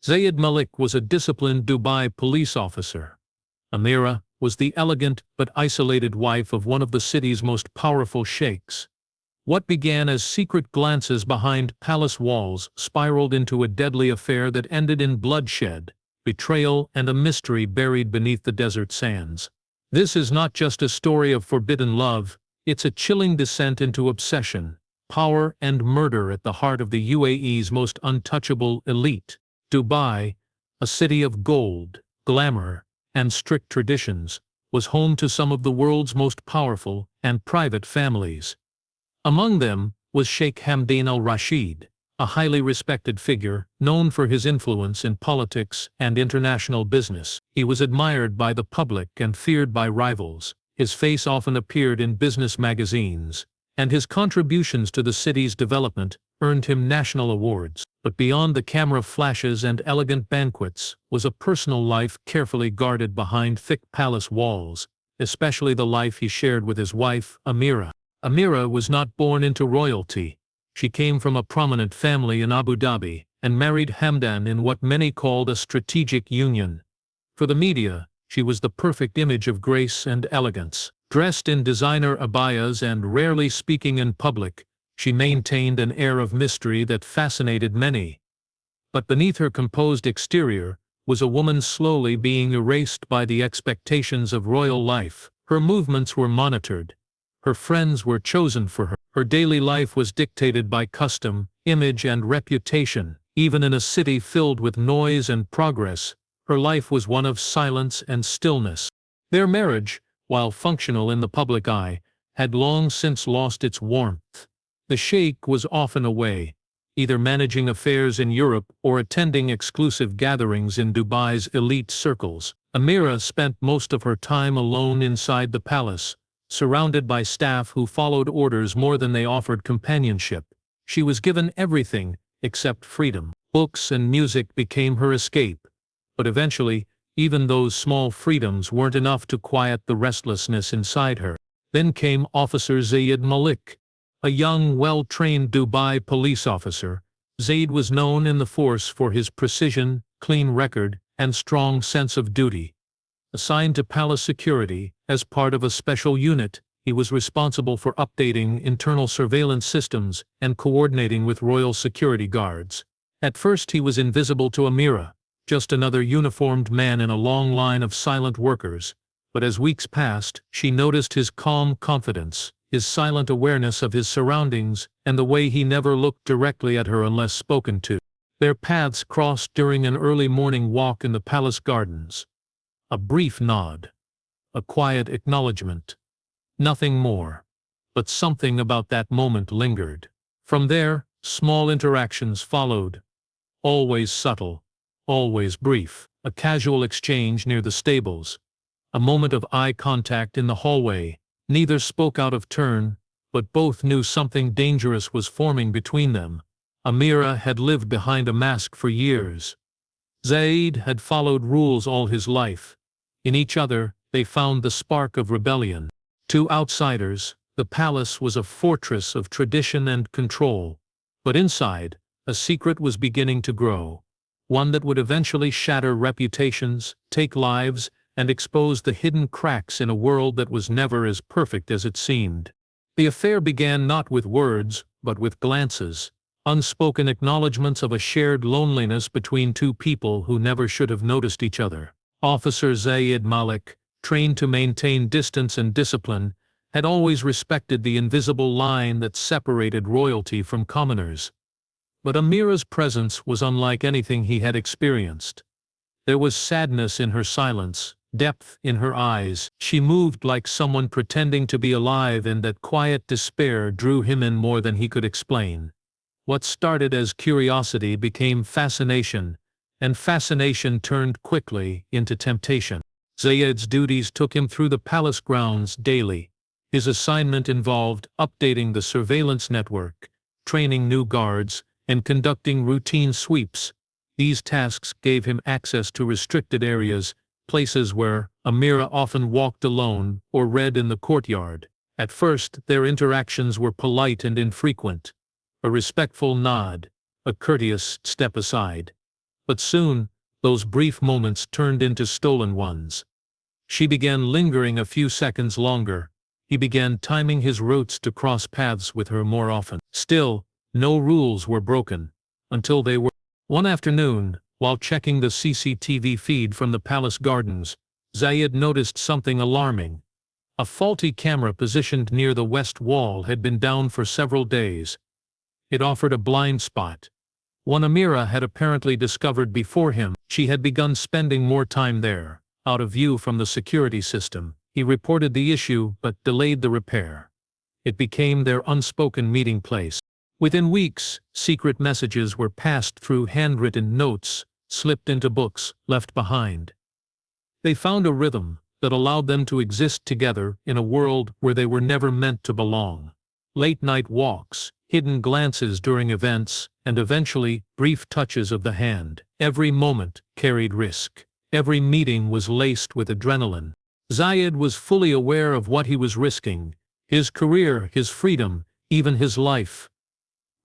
Zayed Malik was a disciplined Dubai police officer. Ameera was the elegant but isolated wife of one of the city's most powerful sheikhs. What began as secret glances behind palace walls spiraled into a deadly affair that ended in bloodshed, betrayal, and a mystery buried beneath the desert sands. This is not just a story of forbidden love, it's a chilling descent into obsession, power, and murder at the heart of the UAE's most untouchable elite. Dubai, a city of gold, glamour, and strict traditions, was home to some of the world's most powerful and private families. Among them was Sheikh Ameera Al-Rashid, a highly respected figure known for his influence in politics and international business. He was admired by the public and feared by rivals. His face often appeared in business magazines, and his contributions to the city's development earned him national awards. But beyond the camera flashes and elegant banquets was a personal life carefully guarded behind thick palace walls, especially the life he shared with his wife, Ameera. Ameera was not born into royalty. She came from a prominent family in Abu Dhabi and married Hamdan in what many called a strategic union. For the media, she was the perfect image of grace and elegance. Dressed in designer abayas and rarely speaking in public, she maintained an air of mystery that fascinated many. But beneath her composed exterior was a woman slowly being erased by the expectations of royal life. Her movements were monitored. Her friends were chosen for her. Her daily life was dictated by custom, image, and reputation. Even in a city filled with noise and progress, her life was one of silence and stillness. Their marriage, while functional in the public eye, had long since lost its warmth. The sheikh was often away, either managing affairs in Europe or attending exclusive gatherings in Dubai's elite circles. Ameera spent most of her time alone inside the palace, surrounded by staff who followed orders more than they offered companionship. She was given everything except freedom. Books and music became her escape, but eventually, even those small freedoms weren't enough to quiet the restlessness inside her. Then came Officer Zayed Malik, a young, well-trained Dubai police officer. Zayed was known in the force for his precision, clean record, and strong sense of duty. Assigned to palace security, as part of a special unit, he was responsible for updating internal surveillance systems and coordinating with royal security guards. At first he was invisible to Ameera, just another uniformed man in a long line of silent workers, but as weeks passed, she noticed his calm confidence, his silent awareness of his surroundings, and the way he never looked directly at her unless spoken to. Their paths crossed during an early morning walk in the palace gardens. A brief nod. A quiet acknowledgement. Nothing more. But something about that moment lingered. From there, small interactions followed. Always subtle. Always brief. A casual exchange near the stables. A moment of eye contact in the hallway. Neither spoke out of turn, but both knew something dangerous was forming between them. Ameera had lived behind a mask for years. Zayed had followed rules all his life. In each other, they found the spark of rebellion. To outsiders, the palace was a fortress of tradition and control. But inside, a secret was beginning to grow. One that would eventually shatter reputations, take lives, and expose the hidden cracks in a world that was never as perfect as it seemed. The affair began not with words, but with glances, unspoken acknowledgments of a shared loneliness between two people who never should have noticed each other. Officer Zayed Malik, trained to maintain distance and discipline, had always respected the invisible line that separated royalty from commoners. But Ameera's presence was unlike anything he had experienced. There was sadness in her silence, depth in her eyes. She moved like someone pretending to be alive, and that quiet despair drew him in more than he could explain. What started as curiosity became fascination, and fascination turned quickly into temptation. Zayed's duties took him through the palace grounds daily. His assignment involved updating the surveillance network, training new guards, and conducting routine sweeps. These tasks gave him access to restricted areas, places where Ameera often walked alone or read in the courtyard. At first, their interactions were polite and infrequent. A respectful nod, a courteous step aside. But soon, those brief moments turned into stolen ones. She began lingering a few seconds longer. He began timing his routes to cross paths with her more often. Still, no rules were broken. Until they were. One afternoon, while checking the CCTV feed from the palace gardens, Zayed noticed something alarming. A faulty camera positioned near the west wall had been down for several days. It offered a blind spot. One Ameera had apparently discovered before him. She had begun spending more time there, out of view from the security system. He reported the issue but delayed the repair. It became their unspoken meeting place. Within weeks, secret messages were passed through handwritten notes, slipped into books, left behind. They found a rhythm that allowed them to exist together in a world where they were never meant to belong. Late-night walks, hidden glances during events, and eventually, brief touches of the hand. Every moment carried risk. Every meeting was laced with adrenaline. Zayed was fully aware of what he was risking: his career, his freedom, even his life.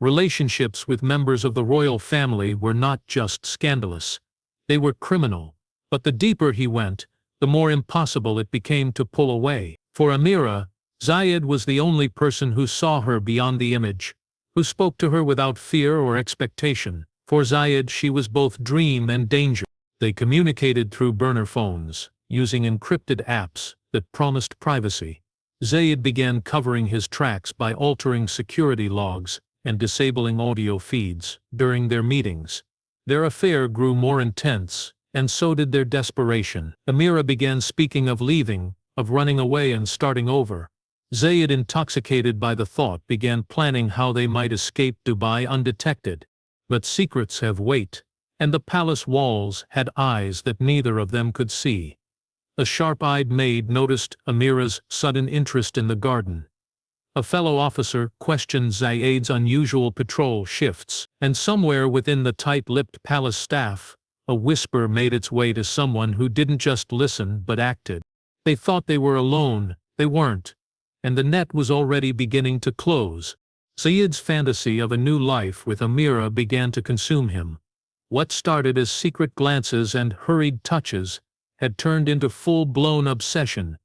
Relationships with members of the royal family were not just scandalous. They were criminal. But the deeper he went, the more impossible it became to pull away. For Ameera, Zayed was the only person who saw her beyond the image, who spoke to her without fear or expectation. For Zayed, she was both dream and danger. They communicated through burner phones, using encrypted apps that promised privacy. Zayed began covering his tracks by altering security logs and disabling audio feeds during their meetings. Their affair grew more intense, and so did their desperation. Ameera began speaking of leaving, of running away and starting over. Zayed, intoxicated by the thought, began planning how they might escape Dubai undetected. But secrets have weight, and the palace walls had eyes that neither of them could see. A sharp-eyed maid noticed Ameera's sudden interest in the garden. A fellow officer questioned Zayed's unusual patrol shifts, and somewhere within the tight-lipped palace staff, a whisper made its way to someone who didn't just listen but acted. They thought they were alone. They weren't. And the net was already beginning to close. Zayed's fantasy of a new life with Ameera began to consume him. What started as secret glances and hurried touches had turned into full-blown obsession.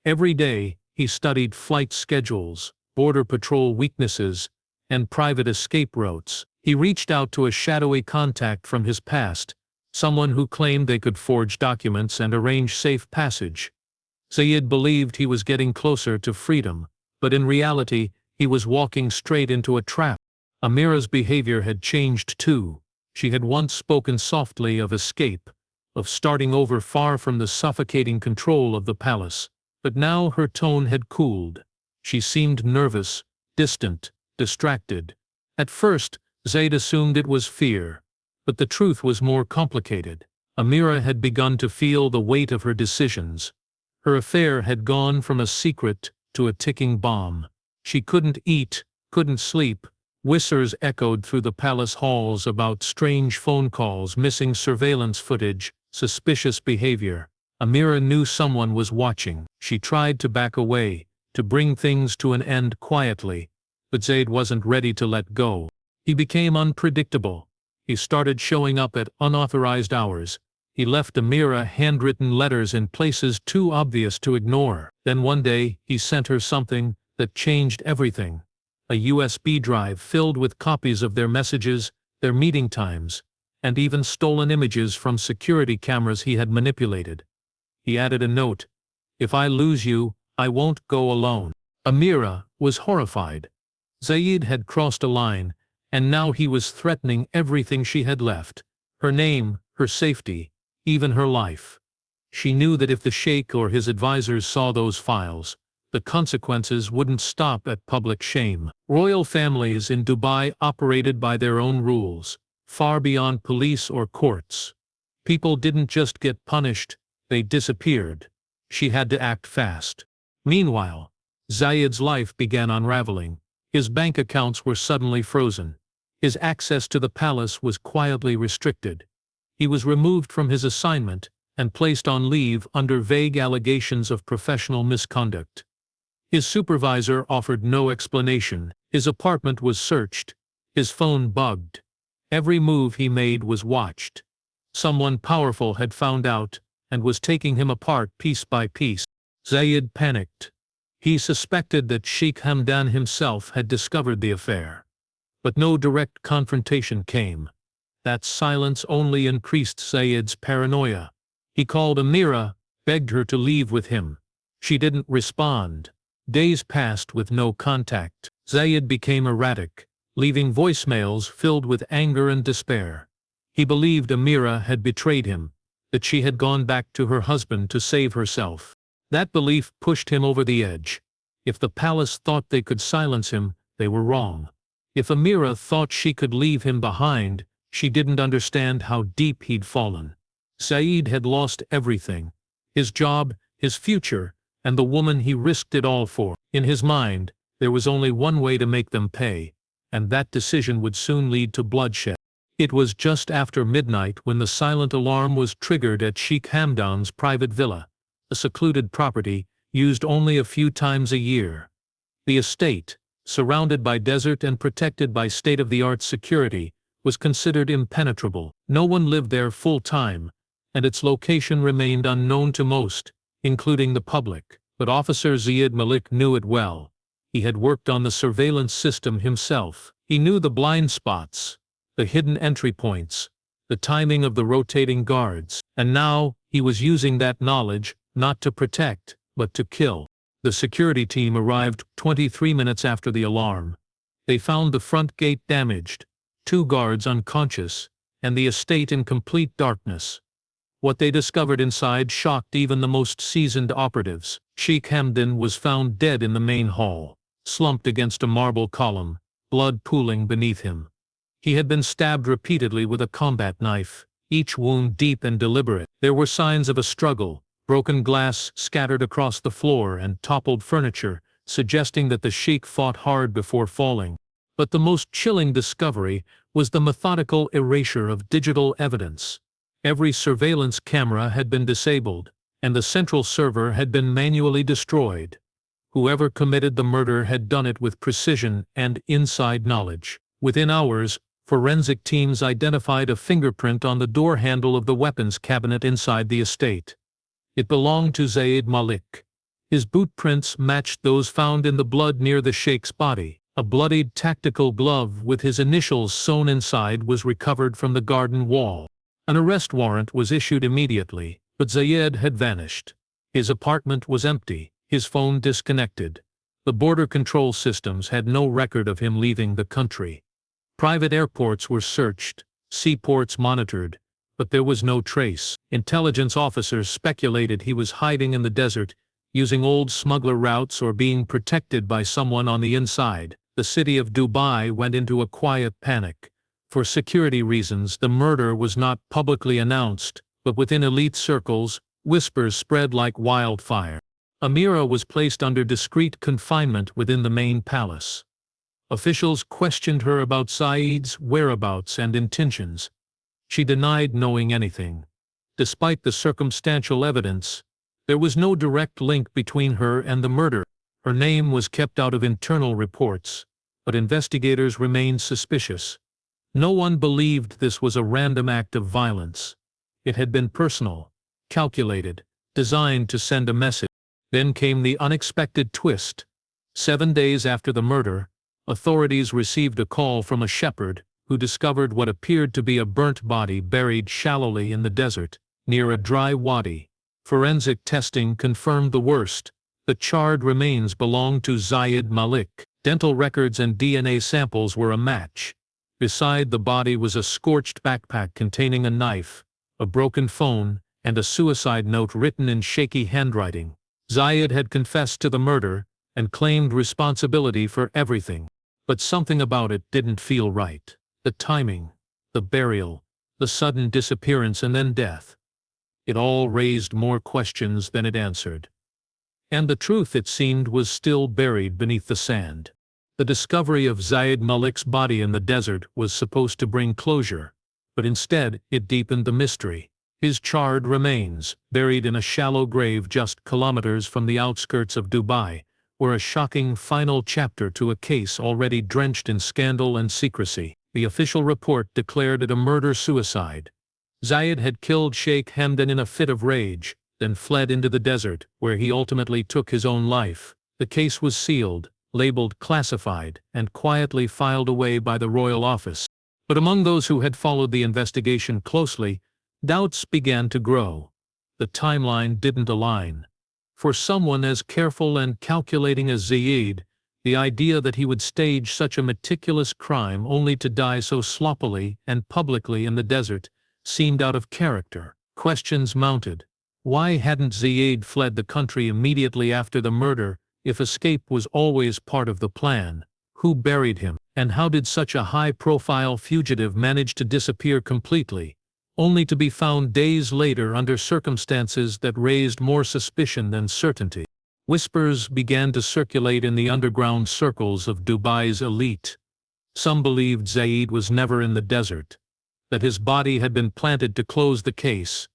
Every day, he studied flight schedules, border patrol weaknesses, and private escape routes. He reached out to a shadowy contact from his past, someone who claimed they could forge documents and arrange safe passage. Zayed believed he was getting closer to freedom, but in reality, he was walking straight into a trap. Ameera's behavior had changed too. She had once spoken softly of escape, of starting over far from the suffocating control of the palace, but now her tone had cooled. She seemed nervous, distant, distracted. At first, Zayed assumed it was fear, but the truth was more complicated. Ameera had begun to feel the weight of her decisions. Her affair had gone from a secret to a ticking bomb. She couldn't eat, couldn't sleep. Whispers echoed through the palace halls about strange phone calls, missing surveillance footage, suspicious behavior. Ameera knew someone was watching. She tried to back away, to bring things to an end quietly, but Zayed wasn't ready to let go. He became unpredictable. He started showing up at unauthorized hours. He left Ameera handwritten letters in places too obvious to ignore. Then one day, he sent her something that changed everything. A USB drive filled with copies of their messages, their meeting times, and even stolen images from security cameras he had manipulated. He added a note: "If I lose you, I won't go alone." Ameera was horrified. Zayed had crossed a line, and now he was threatening everything she had left: her name, her safety, even her life. She knew that if the Sheikh or his advisors saw those files, the consequences wouldn't stop at public shame. Royal families in Dubai operated by their own rules, far beyond police or courts. People didn't just get punished, they disappeared. She had to act fast. Meanwhile, Zayed's life began unraveling. His bank accounts were suddenly frozen. His access to the palace was quietly restricted. He was removed from his assignment and placed on leave under vague allegations of professional misconduct. His supervisor offered no explanation. His apartment was searched. His phone bugged. Every move he made was watched. Someone powerful had found out and was taking him apart piece by piece. Zayed panicked. He suspected that Sheikh Hamdan himself had discovered the affair. But no direct confrontation came. That silence only increased Zayed's paranoia. He called Ameera, begged her to leave with him. She didn't respond. Days passed with no contact. Zayed became erratic, leaving voicemails filled with anger and despair. He believed Ameera had betrayed him, that she had gone back to her husband to save herself. That belief pushed him over the edge. If the palace thought they could silence him, they were wrong. If Ameera thought she could leave him behind, she didn't understand how deep he'd fallen. Zayed had lost everything: his job, his future, and the woman he risked it all for. In his mind, there was only one way to make them pay, and that decision would soon lead to bloodshed. It was just after midnight when the silent alarm was triggered at Sheikh Hamdan's private villa, a secluded property used only a few times a year. The estate, surrounded by desert and protected by state-of-the-art security, was considered impenetrable. No one lived there full-time, and its location remained unknown to most, including the public. But Officer Zayed Malik knew it well. He had worked on the surveillance system himself. He knew the blind spots, the hidden entry points, the timing of the rotating guards, and now he was using that knowledge not to protect, but to kill. The security team arrived 23 minutes after the alarm. They found the front gate damaged, 2 guards unconscious, and the estate in complete darkness. What they discovered inside shocked even the most seasoned operatives. Sheikh Hamdan was found dead in the main hall, slumped against a marble column, blood pooling beneath him. He had been stabbed repeatedly with a combat knife, each wound deep and deliberate. There were signs of a struggle, broken glass scattered across the floor and toppled furniture, suggesting that the sheikh fought hard before falling. But the most chilling discovery was the methodical erasure of digital evidence. Every surveillance camera had been disabled, and the central server had been manually destroyed. Whoever committed the murder had done it with precision and inside knowledge. Within hours, forensic teams identified a fingerprint on the door handle of the weapons cabinet inside the estate. It belonged to Zayed Malik. His boot prints matched those found in the blood near the sheikh's body. A bloodied tactical glove with his initials sewn inside was recovered from the garden wall. An arrest warrant was issued immediately, but Zayed had vanished. His apartment was empty, his phone disconnected. The border control systems had no record of him leaving the country. Private airports were searched, seaports monitored, but there was no trace. Intelligence officers speculated he was hiding in the desert, using old smuggler routes or being protected by someone on the inside. The city of Dubai went into a quiet panic. For security reasons, the murder was not publicly announced, but within elite circles, whispers spread like wildfire. Ameera was placed under discreet confinement within the main palace. Officials questioned her about Zayed's whereabouts and intentions. She denied knowing anything. Despite the circumstantial evidence, there was no direct link between her and the murder. Her name was kept out of internal reports, but investigators remained suspicious. No one believed this was a random act of violence. It had been personal, calculated, designed to send a message. Then came the unexpected twist. 7 days after the murder, authorities received a call from a shepherd who discovered what appeared to be a burnt body buried shallowly in the desert, near a dry wadi. Forensic testing confirmed the worst. The charred remains belonged to Zayed Malik. Dental records and DNA samples were a match. Beside the body was a scorched backpack containing a knife, a broken phone, and a suicide note written in shaky handwriting. Zayed had confessed to the murder and claimed responsibility for everything. But something about it didn't feel right. The timing, the burial, the sudden disappearance and then death. It all raised more questions than it answered. And the truth, it seemed, was still buried beneath the sand. The discovery of Zayed Malik's body in the desert was supposed to bring closure, but instead it deepened the mystery. His charred remains, buried in a shallow grave just kilometers from the outskirts of Dubai, were a shocking final chapter to a case already drenched in scandal and secrecy. The official report declared it a murder-suicide. Zayed had killed Sheikh Hamdan in a fit of rage, then fled into the desert, where he ultimately took his own life. The case was sealed, labeled classified, and quietly filed away by the royal office. But among those who had followed the investigation closely, doubts began to grow. The timeline didn't align. For someone as careful and calculating as Zayed, the idea that he would stage such a meticulous crime only to die so sloppily and publicly in the desert seemed out of character. Questions mounted. Why hadn't Zayed fled the country immediately after the murder if escape was always part of the plan? Who buried him? And how did such a high-profile fugitive manage to disappear completely, only to be found days later under circumstances that raised more suspicion than certainty? Whispers began to circulate in the underground circles of Dubai's elite. Some believed Zayed was never in the desert, that his body had been planted to close the case.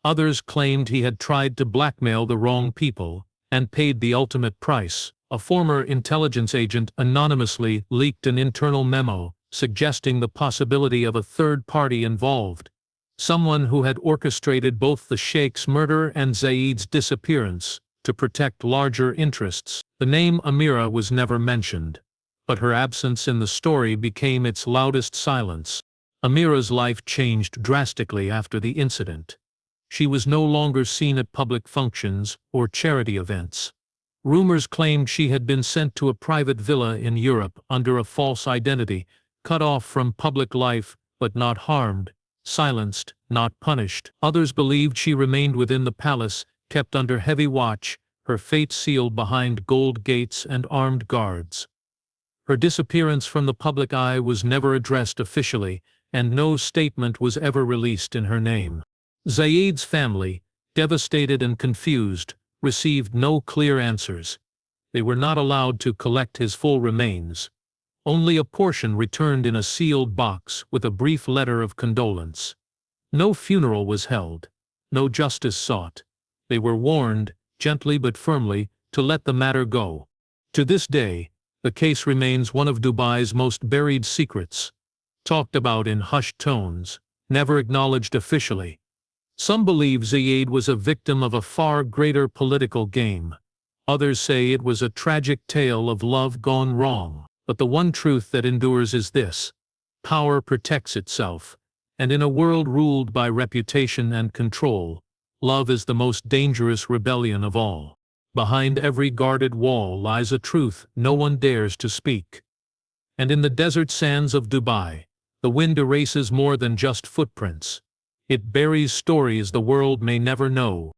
Others claimed he had tried to blackmail the wrong people and paid the ultimate price. A former intelligence agent anonymously leaked an internal memo suggesting the possibility of a third party involved, someone who had orchestrated both the Sheikh's murder and Zayed's disappearance to protect larger interests. The name Ameera was never mentioned, but her absence in the story became its loudest silence. Ameera's life changed drastically after the incident. She was no longer seen at public functions or charity events. Rumors claimed she had been sent to a private villa in Europe under a false identity, cut off from public life but not harmed, silenced, not punished. Others believed she remained within the palace, kept under heavy watch, her fate sealed behind gold gates and armed guards. Her disappearance from the public eye was never addressed officially, and no statement was ever released in her name. Zayed's family, devastated and confused, received no clear answers. They were not allowed to collect his full remains. Only a portion returned in a sealed box with a brief letter of condolence. No funeral was held, no justice sought. They were warned, gently but firmly, to let the matter go. To this day, the case remains one of Dubai's most buried secrets, talked about in hushed tones, never acknowledged officially. Some believe Zayed was a victim of a far greater political game. Others say it was a tragic tale of love gone wrong. But the one truth that endures is this: power protects itself, and in a world ruled by reputation and control, love is the most dangerous rebellion of all. Behind every guarded wall lies a truth no one dares to speak. And in the desert sands of Dubai, the wind erases more than just footprints. It buries stories the world may never know.